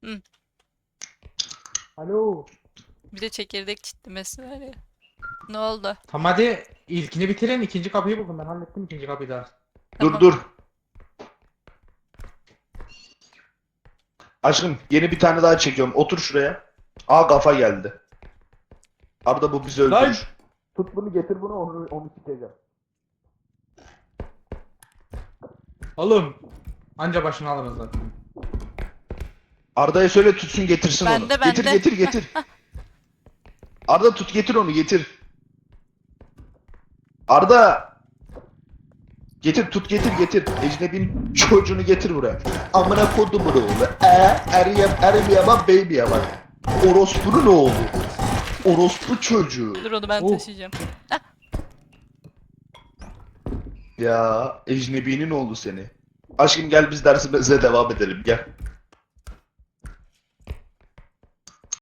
Hı. Alo. Bir de çekirdek çitlemesi var ya. Ne oldu? Tamam hadi ilkini bitirin. İkinci kapıyı buldum ben. Hallettim ikinci kapıyı da. Dur Tamam. dur. Aşkım yeni bir tane daha çekiyorum. Otur şuraya. Aa kafa geldi. Arda bu bizi Lan! öldürür. Tut bunu getir bunu onu sikeceğim. Oğlum. Anca başını alırız zaten. Arda'ya söyle tutsun getirsin onu. Bende, Getir bende. getir getir. Arda tut getir onu getir. Arda. Getir tut getir getir. Ecnebi'nin çocuğunu getir buraya. Amına kodumun oğlu. Eriyemem baby'ye bak. Orospu'nun oğlu. Orospu çocuğu. Dur onu ben Oh. taşıyacağım. Ya Ecnebi'nin oğlu seni. Aşkım gel biz dersimize devam edelim gel.